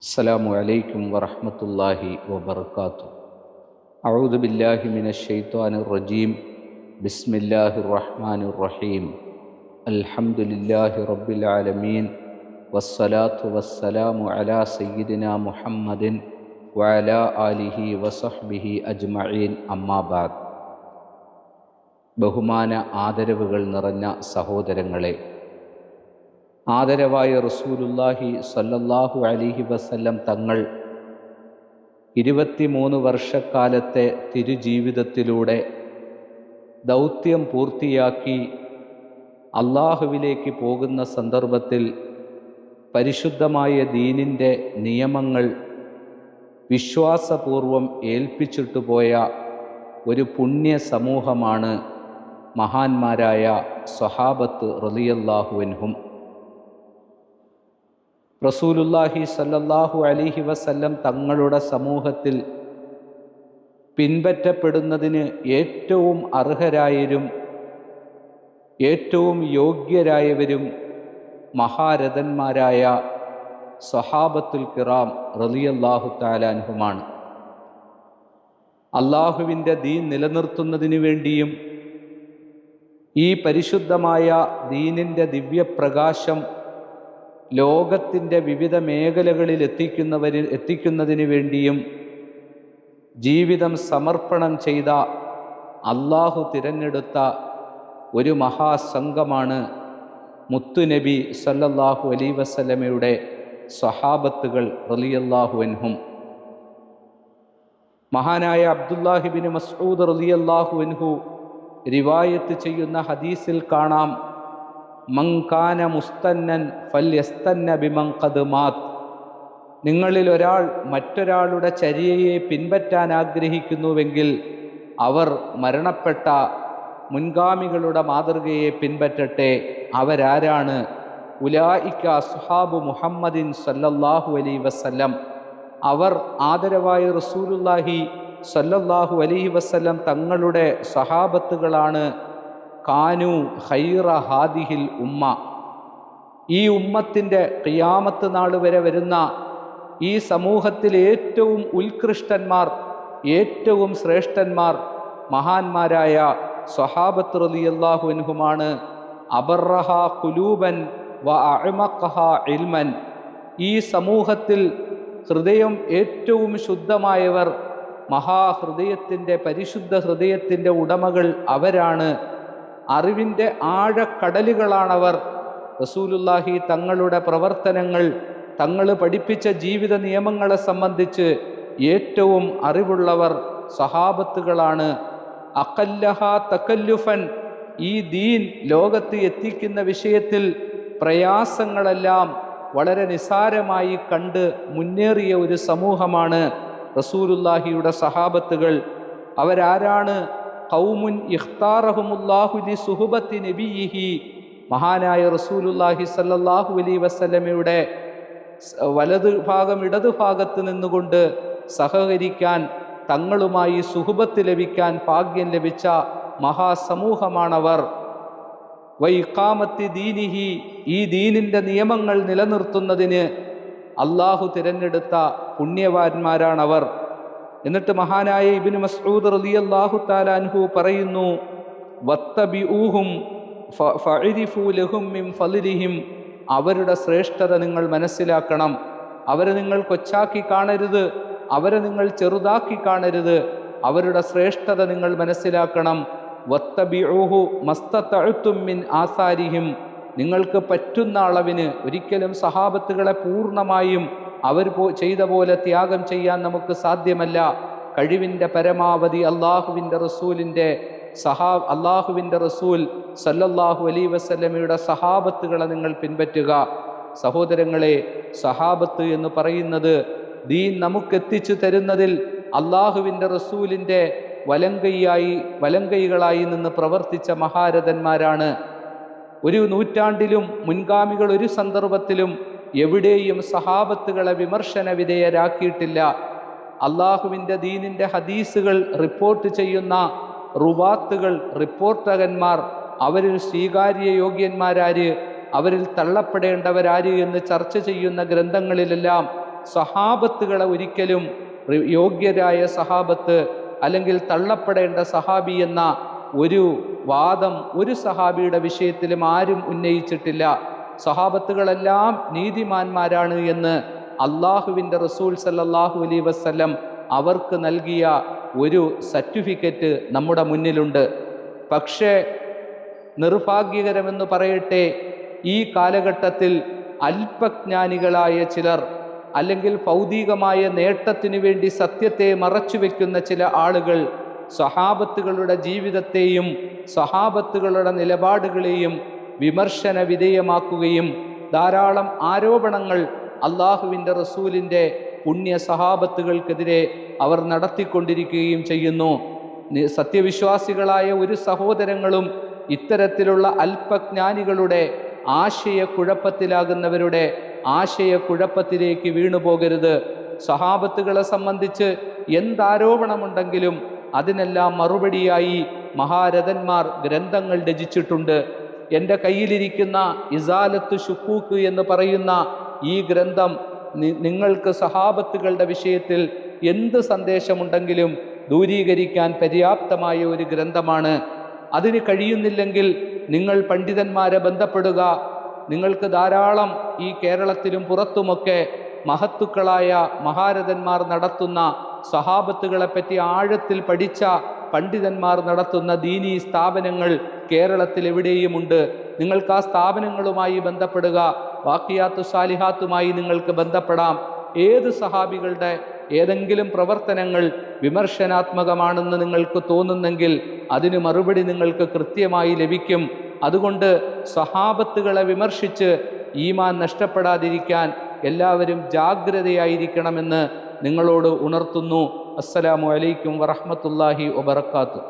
അസ്സലാമു അലൈക്കും വറഹ്മത്തുള്ളാഹി വബറകാതുഹു. അഊദു ബില്ലാഹി മിനശ് ശൈത്വാനിർ റജീം. ബിസ്മില്ലാഹിർ റഹ്മാനിർ റഹീം. അൽഹംദുലില്ലാഹി റബ്ബിൽ ആലമീൻ. വസ്സലാത്തു വസ്സലാമു അലാ സയ്യിദിനാ മുഹമ്മദിൻ വഅലാ ആലിഹി വസഹ്ബിഹി അജ്മഈൻ. അമ്മാ ബഅദ്. ബഹുമാന ആദരവുകൾ നിറഞ്ഞ സഹോദരങ്ങളെ, ആദരവായ റസൂലുള്ളാഹി സ്വല്ലല്ലാഹു അലൈഹി വസല്ലം തങ്ങൾ 23 വർഷക്കാലത്തെ തിരുജീവിതത്തിലൂടെ ദൗത്യം പൂർത്തിയാക്കി അള്ളാഹുവിലേക്ക് പോകുന്ന സന്ദർഭത്തിൽ പരിശുദ്ധമായ ദീനിൻ്റെ നിയമങ്ങൾ വിശ്വാസപൂർവം ഏൽപ്പിച്ചിട്ടു പോയ ഒരു പുണ്യ സമൂഹമാണ് മഹാന്മാരായ സ്വഹാബത്ത് റളിയല്ലാഹു അൻഹും. റസൂലുള്ളാഹി സ്വല്ലല്ലാഹു അലൈഹി വസല്ലം തങ്ങളുടെ സമൂഹത്തിൽ പിൻപറ്റപ്പെടുന്നതിന് ഏറ്റവും അർഹരായവരും ഏറ്റവും യോഗ്യരായവരും മഹാരഥന്മാരായ സ്വഹാബത്തുൽ കിറാം റളിയല്ലാഹു തആല അൻഹുമാണ്. അള്ളാഹുവിൻ്റെ ദീൻ നിലനിർത്തുന്നതിനു വേണ്ടിയും ഈ പരിശുദ്ധമായ ദീനിൻ്റെ ദിവ്യപ്രകാശം ലോകത്തിൻ്റെ വിവിധ മേഖലകളിൽ എത്തിക്കുന്നതിന് വേണ്ടിയും ജീവിതം സമർപ്പണം ചെയ്ത അള്ളാഹു തിരഞ്ഞെടുത്ത ഒരു മഹാസംഘമാണ് മുത്തുനബി സല്ലല്ലാഹു അലൈഹി വസല്ലമയുടെ സ്വഹാബത്തുകൾ റളിയല്ലാഹു അൻഹും. മഹാനായ അബ്ദുല്ലാഹിബ്നു മസ്ഊദ് റളിയല്ലാഹു അൻഹു റിവായത്ത് ചെയ്യുന്ന ഹദീസിൽ കാണാം, മൻ കാന മുസ്തന്നൻ ഫൽയസ്തന്ന ബിമൻ ഖദ് മാത്. നിങ്ങളിൽ ഒരാൾ മറ്റൊരാളുടെ ചര്യയെ പിൻപറ്റാൻ ആഗ്രഹിക്കുന്നുവെങ്കിൽ അവർ മരണപ്പെട്ട മുൻഗാമികളുടെ മാതൃകയെ പിൻപറ്റട്ടെ. അവരാരാണ്? ഉലായിക അസ്ഹാബു മുഹമ്മദിൻ സല്ലല്ലാഹു അലൈഹി വസല്ലം. അവർ ആദരവായ റസൂലുള്ളാഹി സല്ലല്ലാഹു അലൈഹി വസല്ലം തങ്ങളുടെ സ്വഹാബത്തുകളാണ്. കാനു ഖൈറ ഹാദിഹിൽ ഉമ്മ. ഈ ഉമ്മത്തിൻ്റെ ഖിയാമത്ത് നാൾ വരെ വരുന്ന ഈ സമൂഹത്തിൽ ഏറ്റവും ഉത്കൃഷ്ടന്മാർ, ഏറ്റവും ശ്രേഷ്ഠന്മാർ മഹാന്മാരായ സ്വഹാബത്ത് റളിയല്ലാഹു അൻഹുമാണ്. അബർറഹ ഖുലൂബൻ വ അഅമഖഹ ഇൽമൻ. ഈ സമൂഹത്തിൽ ഹൃദയം ഏറ്റവും ശുദ്ധമായവർ, മഹാഹൃദയത്തിൻ്റെ പരിശുദ്ധ ഹൃദയത്തിൻ്റെ ഉടമകൾ അവരാണ്. അറിവിൻ്റെ ആഴക്കടലുകളാണവർ. റസൂലുള്ളാഹി തങ്ങളുടെ പ്രവർത്തനങ്ങൾ, തങ്ങൾ പഠിപ്പിച്ച ജീവിത നിയമങ്ങളെ സംബന്ധിച്ച് ഏറ്റവും അറിവുള്ളവർ സ്വഹാബത്തുകളാണ്. അഖല്ലഹ തകല്ലുഫൻ. ഈ ദീൻ ലോകത്ത് എത്തിക്കുന്ന വിഷയത്തിൽ പ്രയാസങ്ങളെല്ലാം വളരെ നിസാരമായി കണ്ട് മുന്നേറിയ ഒരു സമൂഹമാണ് റസൂലുള്ളാഹിയുടെ സ്വഹാബത്തുകൾ. അവരാരാണ്? ഖൗമുൻ ഇഖ്താറഹുമുല്ലാഹു ലിസുഹബത്തി നബിയിഹി. മഹാനായ റസൂലുള്ളാഹി സല്ലല്ലാഹു അലൈഹി വസല്ലമയുടെ വലതു ഭാഗം ഇടതു ഭാഗത്ത് നിന്നുകൊണ്ട് സഹകരിക്കാൻ, തങ്ങളുമായി സുഹബത്ത് ലഭിക്കാൻ ഭാഗ്യം ലഭിച്ച മഹാസമൂഹമാണവർ. വഇഖാമത്തി ദീനിഹി. ഈ ദീനിൻ്റെ നിയമങ്ങൾ നിലനിർത്തുന്നതിന് അള്ളാഹു തിരഞ്ഞെടുത്ത പുണ്യവാന്മാരാണവർ. എന്നിട്ട് മഹാനായ ഇബ്നു മസ്ഊദ് റളിയല്ലാഹു തആല അൻഹു പറയുന്നു, വത്തബിഊഹും ഫഅരിഫു ലഹും മിൻ ഫളിലിഹിം. അവരുടെ ശ്രേഷ്ഠത നിങ്ങൾ മനസ്സിലാക്കണം. അവരെ നിങ്ങൾ കൊച്ചാക്കി കാണരുത്, അവരെ നിങ്ങൾ ചെറുതാക്കി കാണരുത്. അവരുടെ ശ്രേഷ്ഠത നിങ്ങൾ മനസ്സിലാക്കണം. വത്തബിഊഹു മസ്തതഅതും മിൻ ആസാരിഹിം. നിങ്ങൾക്ക് പറ്റുന്ന അളവിന്, ഒരിക്കലും സഹാബത്തുകളെ പൂർണ്ണമായും അവർ ചെയ്ത പോലെ ത്യാഗം ചെയ്യാൻ നമുക്ക് സാധ്യമല്ല. കഴിവിൻ്റെ പരമാവധി അള്ളാഹുവിൻ്റെ റസൂൽ സല്ലല്ലാഹു അലൈഹി വസല്ലമയുടെ സഹാബത്തുകളെ നിങ്ങൾ പിൻപറ്റുക. സഹോദരങ്ങളെ, സഹാബത്ത് എന്ന് പറയുന്നത് ദീൻ നമുക്കെത്തിച്ചു തരുന്നതിൽ അള്ളാഹുവിൻ്റെ റസൂലിൻ്റെ വലങ്കൈകളായി നിന്ന് പ്രവർത്തിച്ച മഹാരഥന്മാരാണ്. ഒരു നൂറ്റാണ്ടിലും മുൻഗാമികൾ ഒരു സന്ദർഭത്തിലും എവിടെയും സഹാബത്തുകളെ വിമർശന വിധേയരാക്കിയിട്ടില്ല. അള്ളാഹുവിൻ്റെ ദീനിൻ്റെ ഹദീസുകൾ റിപ്പോർട്ട് ചെയ്യുന്ന റുവാത്തുകൾ, റിപ്പോർട്ടകന്മാർ, അവരിൽ സ്വീകാര്യ യോഗ്യന്മാരാര്, അവരിൽ തള്ളപ്പെടേണ്ടവരാര് എന്ന് ചർച്ച ചെയ്യുന്ന ഗ്രന്ഥങ്ങളിലെല്ലാം സഹാബത്തുകളെ ഒരിക്കലും യോഗ്യരായ സഹാബത്ത് അല്ലെങ്കിൽ തള്ളപ്പെടേണ്ട സഹാബി എന്ന ഒരു വാദം ഒരു സഹാബിയുടെ വിഷയത്തിലും ആരും ഉന്നയിച്ചിട്ടില്ല. സഹാബത്തുകളെല്ലാം നീതിമാന്മാരാണ് എന്ന് അള്ളാഹുവിൻ്റെ റസൂൽ സല്ലല്ലാഹു അലൈഹി വസല്ലം അവർക്ക് നൽകിയ ഒരു സർട്ടിഫിക്കറ്റ് നമ്മുടെ മുന്നിലുണ്ട്. പക്ഷേ നിർഭാഗ്യകരമെന്ന് പറയട്ടെ, ഈ കാലഘട്ടത്തിൽ അല്പജ്ഞാനികളായ ചിലർ അല്ലെങ്കിൽ ഭൗതികമായ നേട്ടത്തിനു വേണ്ടി സത്യത്തെ മറച്ചുവെക്കുന്ന ചില ആളുകൾ സഹാബത്തുകളുടെ ജീവിതത്തെയും സഹാബത്തുകളുടെ നിലപാടുകളെയും വിമർശന വിധേയമാക്കുകയും ധാരാളം ആരോപണങ്ങൾ അള്ളാഹുവിൻ്റെ റസൂലിൻ്റെ പുണ്യ സഹാബത്തുകൾക്കെതിരെ അവർ നടത്തിക്കൊണ്ടിരിക്കുകയും ചെയ്യുന്നു. സത്യവിശ്വാസികളായ ഒരു സഹോദരങ്ങളും ഇത്തരത്തിലുള്ള അല്പജ്ഞാനികളുടെ ആശയക്കുഴപ്പത്തിലാകുന്നവരുടെ ആശയക്കുഴപ്പത്തിലേക്ക് വീണുപോകരുത്. സഹാബത്തുകളെ സംബന്ധിച്ച് എന്താരോപണമുണ്ടെങ്കിലും അതിനെല്ലാം മറുപടിയായി മഹാരഥന്മാർ ഗ്രന്ഥങ്ങൾ രചിച്ചിട്ടുണ്ട്. എൻ്റെ കയ്യിലിരിക്കുന്ന ഇസാലത്തു ശുക്കൂക്ക് എന്ന് പറയുന്ന ഈ ഗ്രന്ഥം നിങ്ങൾക്ക് സഹാബത്തുകളുടെ വിഷയത്തിൽ എന്ത് സന്ദേശമുണ്ടെങ്കിലും ദൂരീകരിക്കാൻ പര്യാപ്തമായ ഒരു ഗ്രന്ഥമാണ്. അതിന് കഴിയുന്നില്ലെങ്കിൽ നിങ്ങൾ പണ്ഡിതന്മാരെ ബന്ധപ്പെടുക. നിങ്ങൾക്ക് ധാരാളം ഈ കേരളത്തിലും പുറത്തുമൊക്കെ മഹത്തുക്കളായ മഹാരഥന്മാർ നടത്തുന്ന സഹാബത്തുകളെപ്പറ്റി ആഴത്തിൽ പഠിച്ച പണ്ഡിതന്മാർ നടത്തുന്ന ദീനീ സ്ഥാപനങ്ങൾ കേരളത്തിൽ എവിടെയുമുണ്ട്. നിങ്ങൾക്ക് ആ സ്ഥാപനങ്ങളുമായി ബന്ധപ്പെടുക. വാഖിയാത്തു സാലിഹാത്തുമായി നിങ്ങൾക്ക് ബന്ധപ്പെടാം. ഏത് സഹാബികളുടെ ഏതെങ്കിലും പ്രവർത്തനങ്ങൾ വിമർശനാത്മകമാണെന്ന് നിങ്ങൾക്ക് തോന്നുന്നെങ്കിൽ അതിന് മറുപടി നിങ്ങൾക്ക് കൃത്യമായി ലഭിക്കും. അതുകൊണ്ട് സഹാബത്തുകളെ വിമർശിച്ച് ഈമാൻ നഷ്ടപ്പെടാതിരിക്കാൻ എല്ലാവരും ജാഗ്രതയായിരിക്കണമെന്ന് നിങ്ങളോട് ഉണർത്തുന്നു. അസ്സലാമു അലൈക്കും വറഹ്മത്തുള്ളാഹി വബറകാതുഹു.